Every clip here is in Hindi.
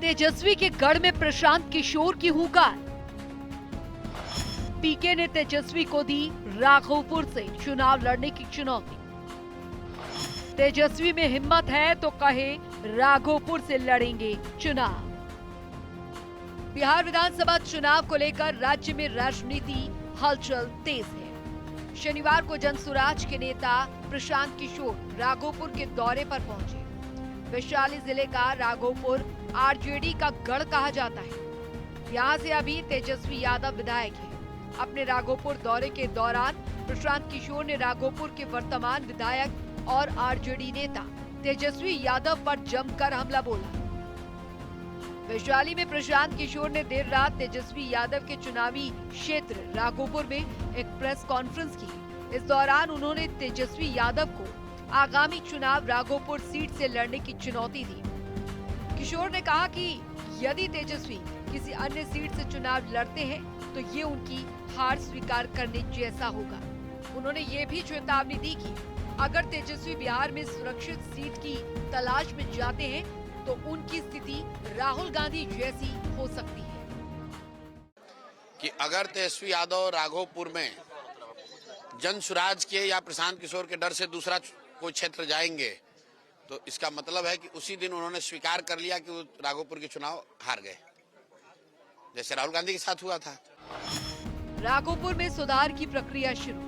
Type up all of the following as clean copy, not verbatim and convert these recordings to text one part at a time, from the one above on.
तेजस्वी के गढ़ में प्रशांत किशोर की हुंकार। पीके ने तेजस्वी को दी राघोपुर से चुनाव लड़ने की चुनौती। तेजस्वी में हिम्मत है तो कहे राघोपुर से लड़ेंगे चुनाव। बिहार विधानसभा चुनाव को लेकर राज्य में राजनीति हलचल तेज है। शनिवार को जनसुराज के नेता प्रशांत किशोर राघोपुर के दौरे पर पहुंचे। वैशाली जिले का राघोपुर आरजेडी का गढ़ कहा जाता है। यहां से अभी तेजस्वी यादव विधायक हैं। अपने राघोपुर दौरे के दौरान प्रशांत किशोर ने राघोपुर के वर्तमान विधायक और आरजेडी नेता तेजस्वी यादव पर जमकर हमला बोला। वैशाली में प्रशांत किशोर ने देर रात तेजस्वी यादव के चुनावी क्षेत्र राघोपुर में एक प्रेस कॉन्फ्रेंस की। इस दौरान उन्होंने तेजस्वी यादव को आगामी चुनाव राघोपुर सीट से लड़ने की चुनौती दी। किशोर ने कहा कि यदि तेजस्वी किसी अन्य सीट से चुनाव लड़ते हैं तो ये उनकी हार स्वीकार करने जैसा होगा। उन्होंने ये भी चेतावनी दी कि अगर तेजस्वी बिहार में सुरक्षित सीट की तलाश में जाते हैं तो उनकी स्थिति राहुल गांधी जैसी हो सकती है। कि अगर तेजस्वी यादव राघोपुर में जनसुराज के या प्रशांत किशोर के डर से दूसरा कोई क्षेत्र जाएंगे तो इसका मतलब है कि उसी दिन उन्होंने स्वीकार कर लिया कि वो राघोपुर के चुनाव हार गए, जैसे राहुल गांधी के साथ हुआ था। राघोपुर में सुधार की प्रक्रिया शुरू।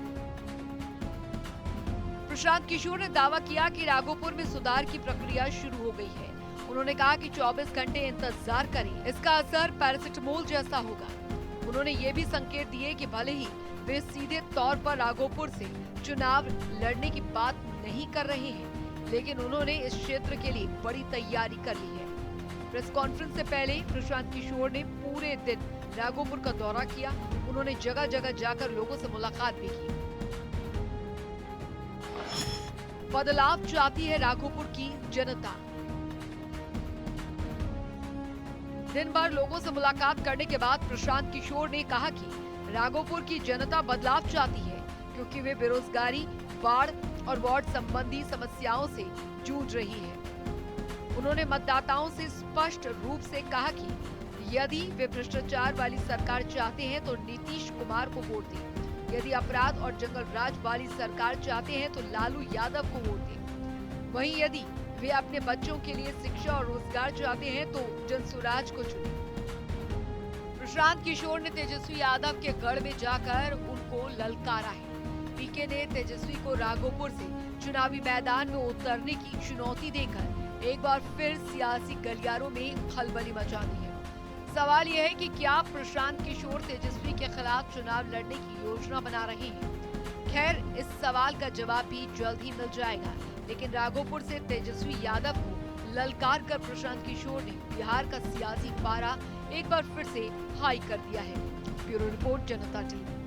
प्रशांत किशोर ने दावा किया कि राघोपुर में सुधार की प्रक्रिया शुरू हो गई है। उन्होंने कहा कि 24 घंटे इंतजार करें, इसका असर पैरासिटामोल जैसा होगा। उन्होंने ये भी संकेत दिए कि भले ही वे सीधे तौर पर राघोपुर से चुनाव लड़ने की बात नहीं कर रहे हैं, लेकिन उन्होंने इस क्षेत्र के लिए बड़ी तैयारी कर ली है। प्रेस कॉन्फ्रेंस से पहले प्रशांत किशोर ने पूरे दिन राघोपुर का दौरा किया। उन्होंने जगह जगह जाकर लोगों से मुलाकात भी की। बदलाव चाहती है राघोपुर की जनता। दिन भर लोगों से मुलाकात करने के बाद प्रशांत किशोर ने कहा कि राघोपुर की जनता बदलाव चाहती है, क्योंकि वे बेरोजगारी, बाढ़ और वार्ड संबंधी समस्याओं से जूझ रही है। उन्होंने मतदाताओं से स्पष्ट रूप से कहा कि यदि वे भ्रष्टाचार वाली सरकार चाहते हैं तो नीतीश कुमार को वोट दें। यदि अपराध और जंगल राज वाली सरकार चाहते हैं तो लालू यादव को वोट दें। वहीं यदि वे अपने बच्चों के लिए शिक्षा और रोजगार चाहते हैं तो जनसुराज को चुनें। प्रशांत किशोर ने तेजस्वी यादव के गढ़ में जाकर उनको ललकारा है। पीके ने तेजस्वी को राघोपुर से चुनावी मैदान में उतरने की चुनौती देकर एक बार फिर सियासी गलियारों में खलबली मचा दी है। सवाल यह है कि क्या प्रशांत किशोर तेजस्वी के खिलाफ चुनाव लड़ने की योजना बना रहे हैं? खैर, इस सवाल का जवाब भी जल्द ही मिल जाएगा, लेकिन राघोपुर से तेजस्वी यादव को ललकार कर प्रशांत किशोर ने बिहार का सियासी पारा एक बार फिर से हाई कर दिया है। ब्यूरो रिपोर्ट, जनता टीवी।